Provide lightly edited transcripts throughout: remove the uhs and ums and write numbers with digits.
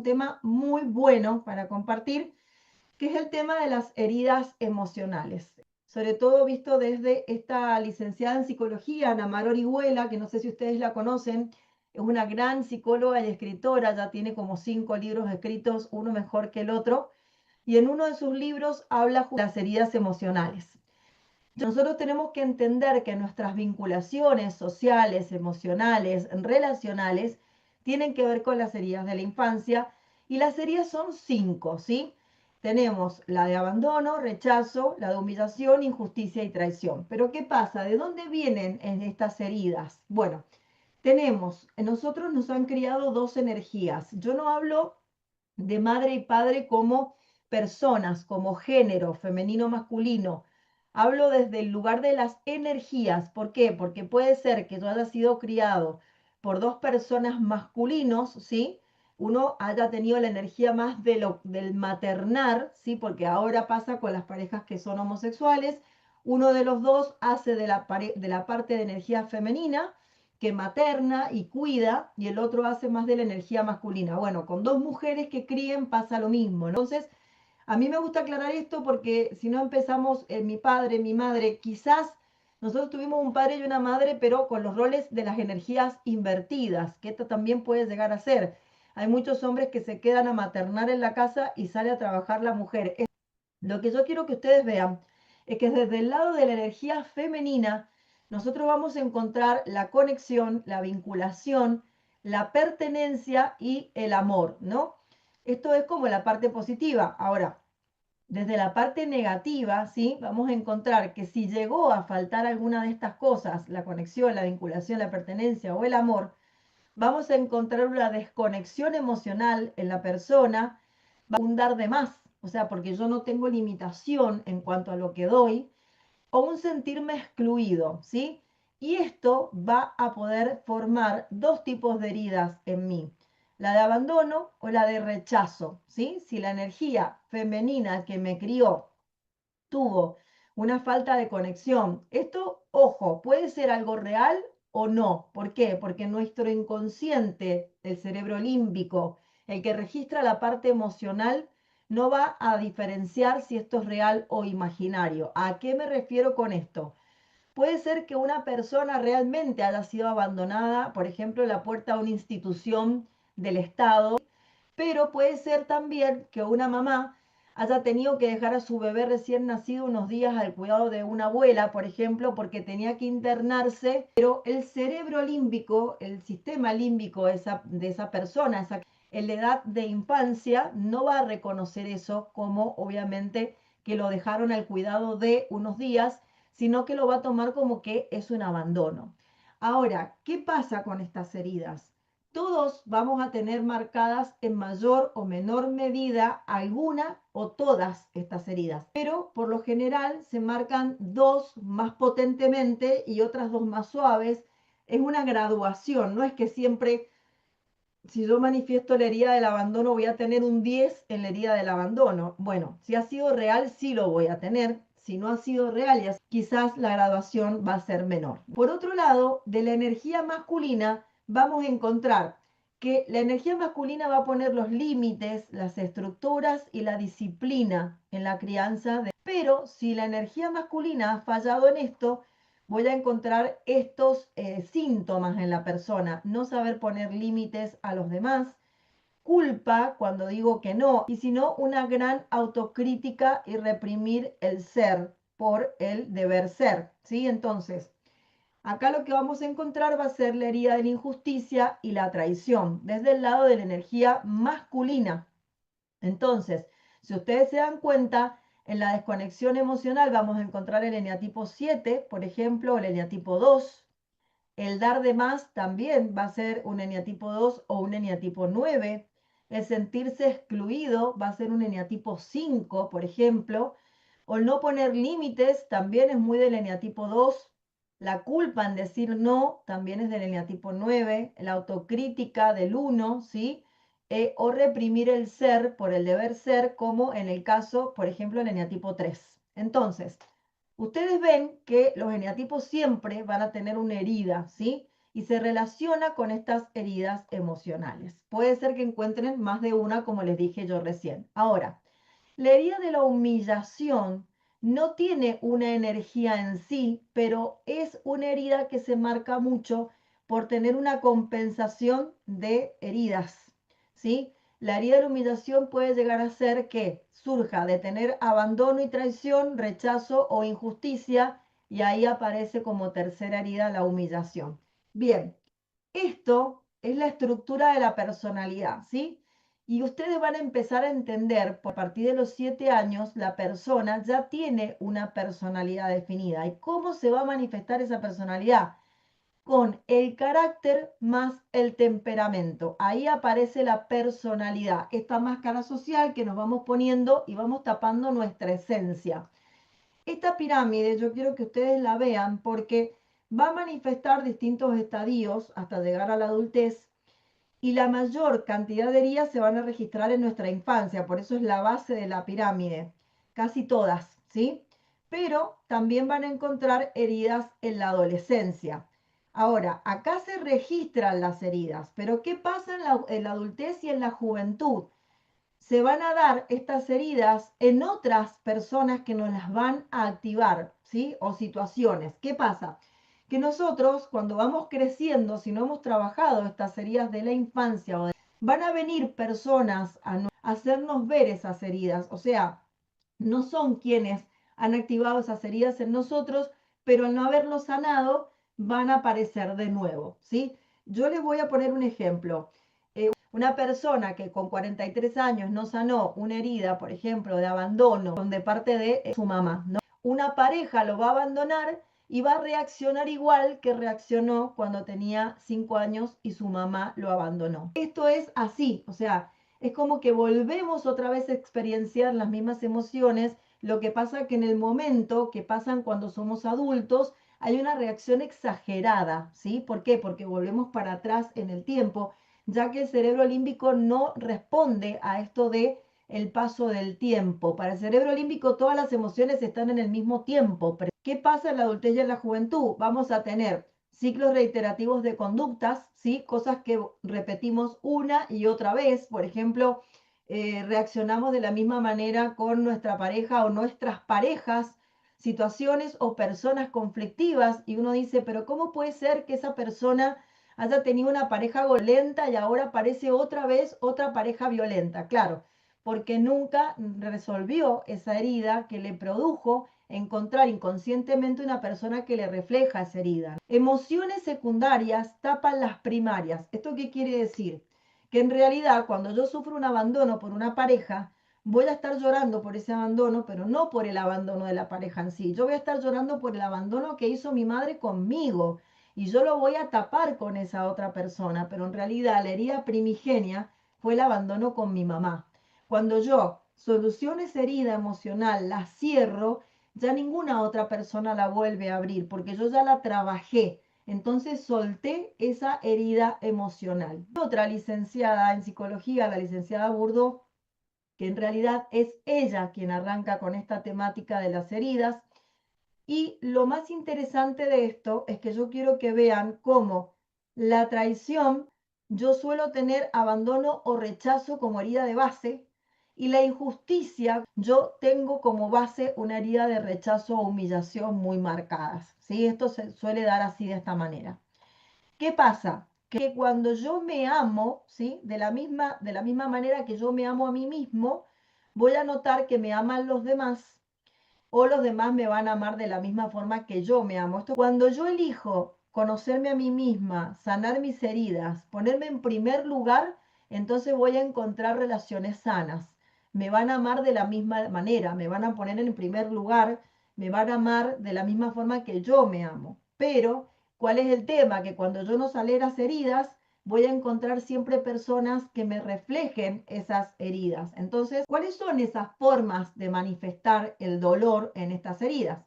tema muy bueno para compartir, que es el tema de las heridas emocionales. Sobre todo visto desde esta licenciada en psicología, Ana Mar Orihuela, que no sé si ustedes la conocen, es una gran psicóloga y escritora, ya tiene como 5 libros escritos, uno mejor que el otro, y en uno de sus libros habla de las heridas emocionales. Nosotros tenemos que entender que nuestras vinculaciones sociales, emocionales, relacionales, tienen que ver con las heridas de la infancia, y las heridas son 5, ¿sí? Tenemos la de abandono, rechazo, la de humillación, injusticia y traición. Pero ¿qué pasa? ¿De dónde vienen estas heridas? Bueno, nosotros nos han criado dos energías. Yo no hablo de madre y padre como personas, como género, femenino, masculino. Hablo desde el lugar de las energías. ¿Por qué? Porque puede ser que yo haya sido criado por dos personas masculinos, ¿sí? Uno haya tenido la energía más del maternar, ¿sí? Porque ahora pasa con las parejas que son homosexuales. Uno de los dos hace de la parte de energía femenina, que materna y cuida, y el otro hace más de la energía masculina. Bueno, con dos mujeres que críen pasa lo mismo, ¿no? Entonces, a mí me gusta aclarar esto porque si no empezamos, mi padre, mi madre, quizás nosotros tuvimos un padre y una madre, pero con los roles de las energías invertidas, que esto también puede llegar a ser. Hay muchos hombres que se quedan a maternar en la casa y sale a trabajar la mujer. Lo que yo quiero que ustedes vean es que desde el lado de la energía femenina, nosotros vamos a encontrar la conexión, la vinculación, la pertenencia y el amor, ¿no? Esto es como la parte positiva. Ahora, desde la parte negativa, ¿sí? Vamos a encontrar que si llegó a faltar alguna de estas cosas, la conexión, la vinculación, la pertenencia o el amor, vamos a encontrar una desconexión emocional en la persona, va a abundar de más, o sea, porque yo no tengo limitación en cuanto a lo que doy, o un sentirme excluido, ¿sí? Y esto va a poder formar dos tipos de heridas en mí, la de abandono o la de rechazo, ¿sí? Si la energía femenina que me crió tuvo una falta de conexión. Esto, ojo, puede ser algo real o no. ¿Por qué? Porque nuestro inconsciente, el cerebro límbico, el que registra la parte emocional, no va a diferenciar si esto es real o imaginario. ¿A qué me refiero con esto? Puede ser que una persona realmente haya sido abandonada, por ejemplo, en la puerta de una institución del Estado, pero puede ser también que una mamá haya tenido que dejar a su bebé recién nacido unos días al cuidado de una abuela, por ejemplo, porque tenía que internarse, pero el cerebro límbico, el sistema límbico de esa persona, en la edad de infancia, no va a reconocer eso como obviamente que lo dejaron al cuidado de unos días, sino que lo va a tomar como que es un abandono. Ahora, ¿qué pasa con estas heridas? Todos vamos a tener marcadas en mayor o menor medida alguna o todas estas heridas, pero por lo general se marcan dos más potentemente y otras dos más suaves. Es una graduación, no es que siempre, si yo manifiesto la herida del abandono, voy a tener un 10 en la herida del abandono. Bueno, si ha sido real, sí lo voy a tener. Si no ha sido real, quizás la graduación va a ser menor. Por otro lado, de la energía masculina, vamos a encontrar que la energía masculina va a poner los límites, las estructuras y la disciplina en la crianza. Pero si la energía masculina ha fallado en esto, voy a encontrar estos síntomas en la persona: no saber poner límites a los demás, culpa cuando digo que no, y si no, una gran autocrítica y reprimir el ser por el deber ser, ¿sí? Entonces, acá lo que vamos a encontrar va a ser la herida de la injusticia y la traición, desde el lado de la energía masculina. Entonces, si ustedes se dan cuenta, en la desconexión emocional vamos a encontrar el eneatipo 7, por ejemplo, o el eneatipo 2. El dar de más también va a ser un eneatipo 2 o un eneatipo 9. El sentirse excluido va a ser un eneatipo 5, por ejemplo. O el no poner límites también es muy del eneatipo 2. La culpa en decir no también es del eneatipo 9. La autocrítica del 1, ¿sí? O reprimir el ser por el deber ser, como en el caso, por ejemplo, el eneatipo 3. Entonces, ustedes ven que los eneatipos siempre van a tener una herida, ¿sí? y se relaciona con estas heridas emocionales. Puede ser que encuentren más de una, como les dije yo recién. Ahora, la herida de la humillación no tiene una energía en sí, pero es una herida que se marca mucho por tener una compensación de heridas, ¿sí? La herida de la humillación puede llegar a ser que surja de tener abandono y traición, rechazo o injusticia, y ahí aparece como tercera herida la humillación. Bien, esto es la estructura de la personalidad, ¿sí? Y ustedes van a empezar a entender, por a partir de los 7 años, la persona ya tiene una personalidad definida. ¿Y cómo se va a manifestar esa personalidad? Con el carácter más el temperamento. Ahí aparece la personalidad, esta máscara social que nos vamos poniendo y vamos tapando nuestra esencia. Esta pirámide yo quiero que ustedes la vean porque va a manifestar distintos estadios hasta llegar a la adultez, y la mayor cantidad de heridas se van a registrar en nuestra infancia, por eso es la base de la pirámide, casi todas, ¿sí? Pero también van a encontrar heridas en la adolescencia. Ahora, acá se registran las heridas, pero ¿qué pasa en la adultez y en la juventud? Se van a dar estas heridas en otras personas que nos las van a activar, ¿sí? O situaciones. ¿Qué pasa? Que nosotros, cuando vamos creciendo, si no hemos trabajado estas heridas de la infancia, van a venir personas a hacernos ver esas heridas. O sea, no son quienes han activado esas heridas en nosotros, pero al no haberlo sanado, van a aparecer de nuevo, ¿sí? Yo les voy a poner un ejemplo. Una persona que con 43 años no sanó una herida, por ejemplo, de abandono de parte de su mamá, ¿no? Una pareja lo va a abandonar y va a reaccionar igual que reaccionó cuando tenía 5 años y su mamá lo abandonó. Esto es así, o sea, es como que volvemos otra vez a experienciar las mismas emociones. Lo que pasa que en el momento que pasan cuando somos adultos, hay una reacción exagerada, ¿sí? ¿Por qué? Porque volvemos para atrás en el tiempo, ya que el cerebro límbico no responde a esto de el paso del tiempo. Para el cerebro límbico todas las emociones están en el mismo tiempo. ¿Qué pasa en la adultez y en la juventud? Vamos a tener ciclos reiterativos de conductas, ¿sí? Cosas que repetimos una y otra vez. Por ejemplo, reaccionamos de la misma manera con nuestra pareja o nuestras parejas, situaciones o personas conflictivas, y uno dice, pero ¿cómo puede ser que esa persona haya tenido una pareja violenta y ahora aparece otra vez otra pareja violenta? Claro, porque nunca resolvió esa herida que le produjo encontrar inconscientemente una persona que le refleja esa herida. Emociones secundarias tapan las primarias. ¿Esto qué quiere decir? Que en realidad cuando yo sufro un abandono por una pareja, voy a estar llorando por ese abandono, pero no por el abandono de la pareja en sí. Yo voy a estar llorando por el abandono que hizo mi madre conmigo, y yo lo voy a tapar con esa otra persona, pero en realidad la herida primigenia fue el abandono con mi mamá. Cuando yo soluciono esa herida emocional, la cierro, ya ninguna otra persona la vuelve a abrir porque yo ya la trabajé. Entonces solté esa herida emocional. Otra licenciada en psicología, la licenciada Burdo, que en realidad es ella quien arranca con esta temática de las heridas. Y lo más interesante de esto es que yo quiero que vean cómo la traición, yo suelo tener abandono o rechazo como herida de base, y la injusticia, yo tengo como base una herida de rechazo o humillación muy marcadas, ¿sí? Esto se suele dar así de esta manera. ¿Qué pasa? Que cuando yo me amo, ¿sí? De la misma manera que yo me amo a mí mismo, voy a notar que me aman los demás, o los demás me van a amar de la misma forma que yo me amo. Esto, cuando yo elijo conocerme a mí misma, sanar mis heridas, ponerme en primer lugar, entonces voy a encontrar relaciones sanas. Me van a amar de la misma manera, me van a poner en primer lugar, me van a amar de la misma forma que yo me amo. Pero, ¿cuál es el tema? Que cuando yo no sane las heridas, voy a encontrar siempre personas que me reflejen esas heridas. Entonces, ¿cuáles son esas formas de manifestar el dolor en estas heridas?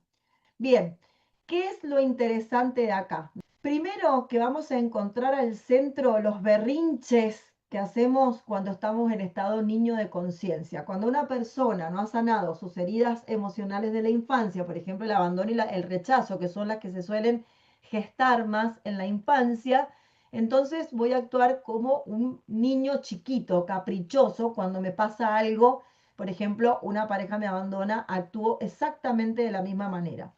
Bien, ¿qué es lo interesante de acá? Primero que vamos a encontrar al centro los berrinches que hacemos cuando estamos en estado niño de conciencia. Cuando una persona no ha sanado sus heridas emocionales de la infancia, por ejemplo, el abandono y el rechazo, que son las que se suelen gestar más en la infancia, entonces voy a actuar como un niño chiquito, caprichoso, cuando me pasa algo, por ejemplo, una pareja me abandona, actúo exactamente de la misma manera.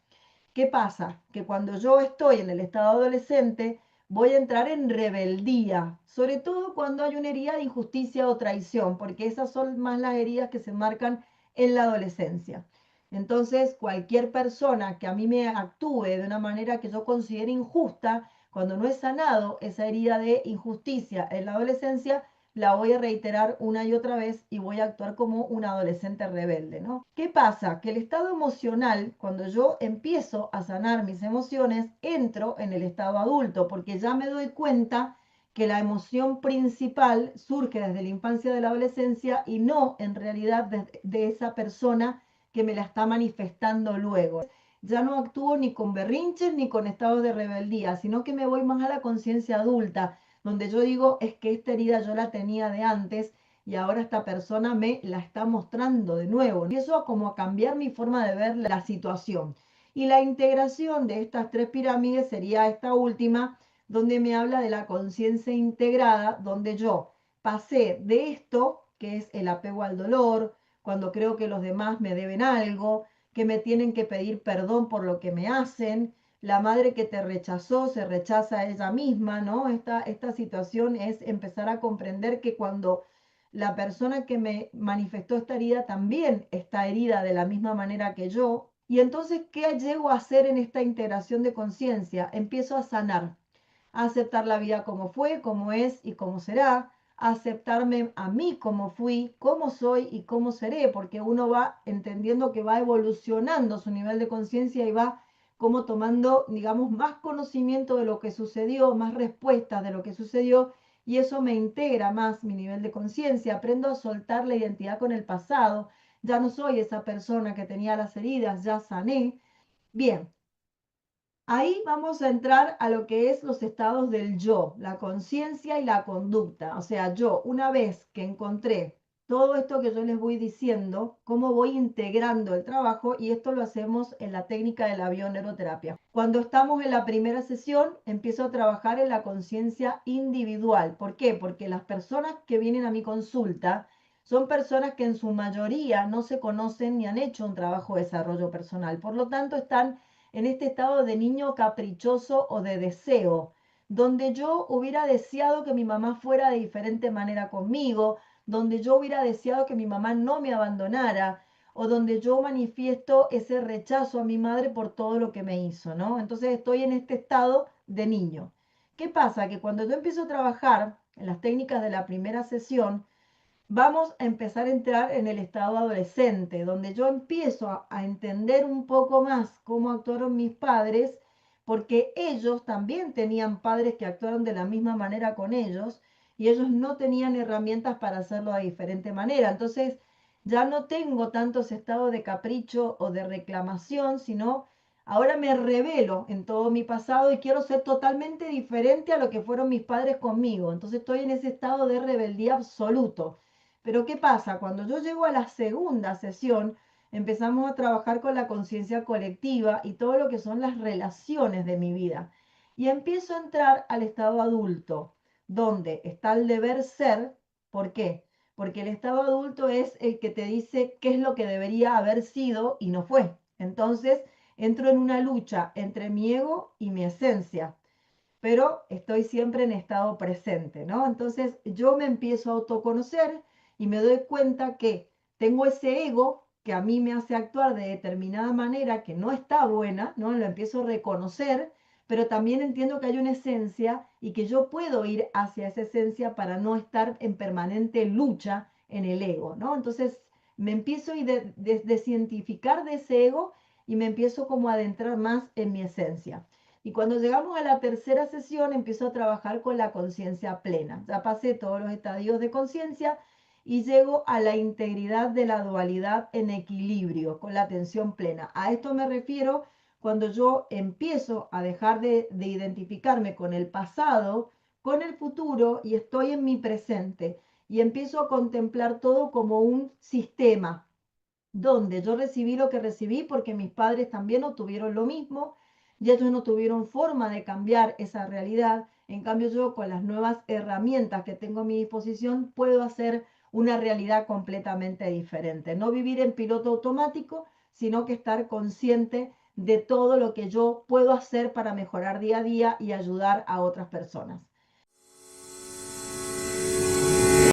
¿Qué pasa? Que cuando yo estoy en el estado adolescente, voy a entrar en rebeldía, sobre todo cuando hay una herida de injusticia o traición, porque esas son más las heridas que se marcan en la adolescencia. Entonces, cualquier persona que a mí me actúe de una manera que yo considere injusta, cuando no he sanado esa herida de injusticia en la adolescencia, la voy a reiterar una y otra vez y voy a actuar como un adolescente rebelde, ¿no? ¿Qué pasa? Que el estado emocional, cuando yo empiezo a sanar mis emociones, entro en el estado adulto, porque ya me doy cuenta que la emoción principal surge desde la infancia de la adolescencia y no en realidad de esa persona que me la está manifestando luego. Ya no actúo ni con berrinches ni con estados de rebeldía, sino que me voy más a la conciencia adulta, donde yo digo, es que esta herida yo la tenía de antes y ahora esta persona me la está mostrando de nuevo. Empiezo a como a cambiar mi forma de ver la situación. Y la integración de estas tres pirámides sería esta última, donde me habla de la conciencia integrada, donde yo pasé de esto, que es el apego al dolor, cuando creo que los demás me deben algo, que me tienen que pedir perdón por lo que me hacen, la madre que te rechazó se rechaza a ella misma, ¿no? Esta situación es empezar a comprender que cuando la persona que me manifestó esta herida también está herida de la misma manera que yo. Y entonces, ¿qué llego a hacer en esta integración de conciencia? Empiezo a sanar, a aceptar la vida como fue, como es y como será, a aceptarme a mí como fui, como soy y como seré, porque uno va entendiendo que va evolucionando su nivel de conciencia y va como tomando, digamos, más conocimiento de lo que sucedió, más respuestas de lo que sucedió, y eso me integra más mi nivel de conciencia, aprendo a soltar la identidad con el pasado, ya no soy esa persona que tenía las heridas, ya sané. Bien, ahí vamos a entrar a lo que es los estados del yo, la conciencia y la conducta. O sea, yo una vez que encontré todo esto que yo les voy diciendo, cómo voy integrando el trabajo, y esto lo hacemos en la técnica de la bioneuroterapia. Cuando estamos en la primera sesión, empiezo a trabajar en la conciencia individual. ¿Por qué? Porque las personas que vienen a mi consulta son personas que en su mayoría no se conocen ni han hecho un trabajo de desarrollo personal. Por lo tanto, están en este estado de niño caprichoso o de deseo, donde yo hubiera deseado que mi mamá fuera de diferente manera conmigo, donde yo hubiera deseado que mi mamá no me abandonara, o donde yo manifiesto ese rechazo a mi madre por todo lo que me hizo, ¿no? Entonces estoy en este estado de niño. ¿Qué pasa? Que cuando yo empiezo a trabajar en las técnicas de la primera sesión, vamos a empezar a entrar en el estado adolescente, donde yo empiezo a entender un poco más cómo actuaron mis padres, porque ellos también tenían padres que actuaron de la misma manera con ellos y ellos no tenían herramientas para hacerlo de diferente manera. Entonces, ya no tengo tantos estados de capricho o de reclamación, sino ahora me revelo en todo mi pasado y quiero ser totalmente diferente a lo que fueron mis padres conmigo. Entonces estoy en ese estado de rebeldía absoluto. Pero ¿qué pasa? Cuando yo llego a la segunda sesión, empezamos a trabajar con la conciencia colectiva y todo lo que son las relaciones de mi vida. Y empiezo a entrar al estado adulto, donde está el deber ser. ¿Por qué? Porque el estado adulto es el que te dice qué es lo que debería haber sido y no fue. Entonces, entro en una lucha entre mi ego y mi esencia, pero estoy siempre en estado presente, ¿no? Entonces yo me empiezo a autoconocer y me doy cuenta que tengo ese ego que a mí me hace actuar de determinada manera que no está buena, ¿no? Lo empiezo a reconocer, pero también entiendo que hay una esencia y que yo puedo ir hacia esa esencia para no estar en permanente lucha en el ego, ¿no? Entonces me empiezo a descientificar de ese ego y me empiezo como a adentrar más en mi esencia. Y cuando llegamos a la tercera sesión, empiezo a trabajar con la conciencia plena. Ya pasé todos los estadios de conciencia y llego a la integridad de la dualidad en equilibrio, con la atención plena. A esto me refiero cuando yo empiezo a dejar de identificarme con el pasado, con el futuro y estoy en mi presente. Y empiezo a contemplar todo como un sistema donde yo recibí lo que recibí porque mis padres también obtuvieron lo mismo, y ellos no tuvieron forma de cambiar esa realidad. En cambio, yo con las nuevas herramientas que tengo a mi disposición puedo hacer una realidad completamente diferente. No vivir en piloto automático, sino que estar consciente de todo lo que yo puedo hacer para mejorar día a día y ayudar a otras personas.